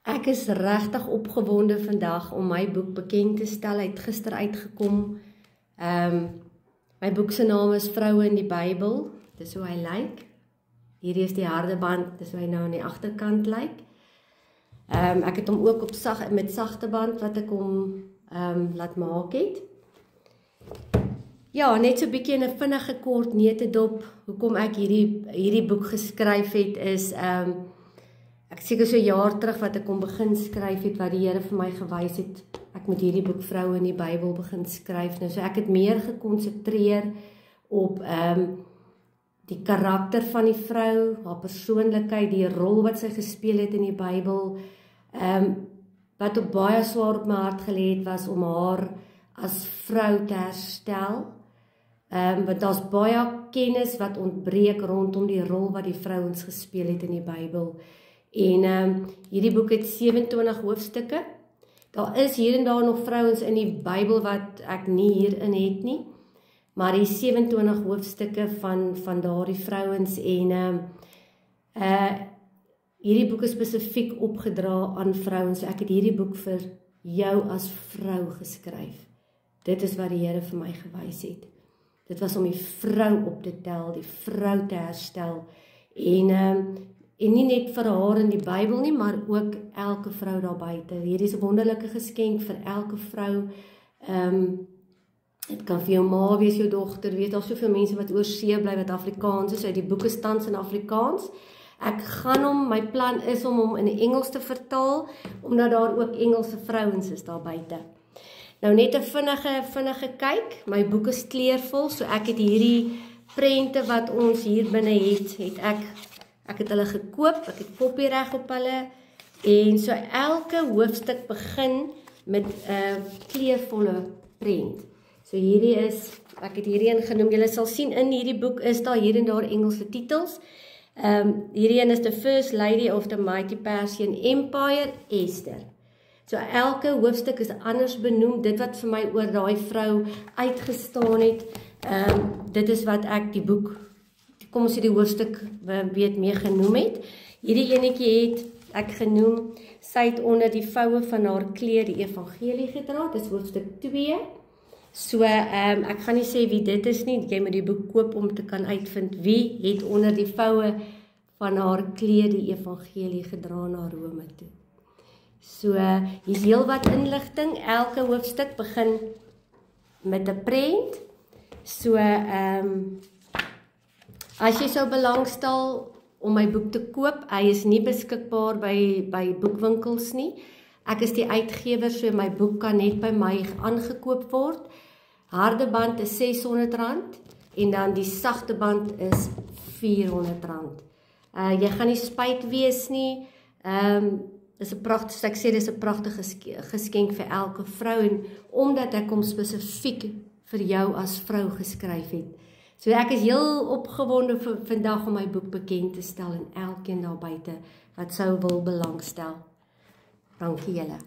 Ek is regtig opgewonde vandag om my boek bekend te stel. Hy het gister uitgekom. My boek se naam is Vroue in die Bybel. Dis hoe hy lyk. Hierdie is die harde band, dis hoe hy nou aan die agterkant lyk. Ek het hom ook op met sagte band wat ek hom laat maak het. Ja, net so 'n bietjie in 'n vinnige kort neutedop hoekom ek hierdie boek geskryf het is ek seker so 'n jaar terug wat ek kon begin skryf het wat die Here vir my gewys het. Ek moet hierdie boek Vroue in die Bybel begin skryf. Nou so ek het meer gekonsentreer op die karakter van die vrou, haar persoonlikheid, die rol wat sy gespeel het in die Bybel. Wat ook baie swaar op my hart gelê het was om haar as vrou te herstel. Want daar's baie kennis wat ontbreek rondom die rol wat die vrouens gespeel het in die Bybel. En hierdie boek het 27 hoofstukke. Daar is hier en daar nog vrouens in die Bybel wat ek nie hierin het nie. Maar die 27 hoofstukke van daardie vrouens en hierdie boek is spesifiek opgedra aan vrouens. So ek het hierdie boek vir jou as vrou geskryf. Dit is wat die Here vir my gewys het. Dit was om die vrou op te tel, die vrou te herstel. En nie net vir haar in die Bybel nie, maar ook elke vrou daar buite. Hierdie is 'n wonderlike geskenk vir elke vrou. Dit kan vir jou ma wees, jou dogter, weet al soveel mense wat oor see bly wat Afrikaans is, uit die boeke tans in Afrikaans. Ek gaan hom, my plan is om hom in Engels te vertaal, omdat daar ook Engelse vrouens is daar buite. Nou net 'n vinnige kyk, my boek is kleurvol, so ek het hierdie prente wat ons hier binne het ek het hulle gekoop, ek het kopiereg op hulle, en so elke hoofstuk begin met 'n kleurvolle prent. So hierdie is, ek het hierdie een genoem, julle sal sien in hierdie boek is daar hier en daar Engelse titels. Hierdie een is The First Lady of the Mighty Persian Empire, Esther. So elke hoofstuk is anders benoem, dit wat vir my oor daai vrou uitgestaan het, dit is wat ek die boek, kom ons sê die hoofstuk weet mee genoem het. Hierdie enetjie het ek genoem, sy het onder die voue van haar kleed die evangelie gedra, dit is hoofstuk 2. So ek gaan nie sê wie dit is nie, jy moet die boek koop om te kan uitvind wie het onder die voue van haar kleed die evangelie gedra na Rome toe. So hier's heel wat inligting, elke hoofstuk begin met 'n prent. So as jy sou belangstel om my boek te koop, hy is nie beskikbaar by boekwinkels nie. Ek is die uitgewer, so my boek kan net by my aangekoop word. Harde band is R600 en dan die sagte band is R400. Jy gaan nie spyt wees nie. Dis 'n pragtige, ek sê dis 'n pragtige geskenk vir elke vrou en omdat ek hom spesifiek vir jou as vrou geskryf het. So ek is heel opgewonde vir vandag om my boek bekend te stel en elkeen daar buite wat sou wil belangstel. Dankie julle.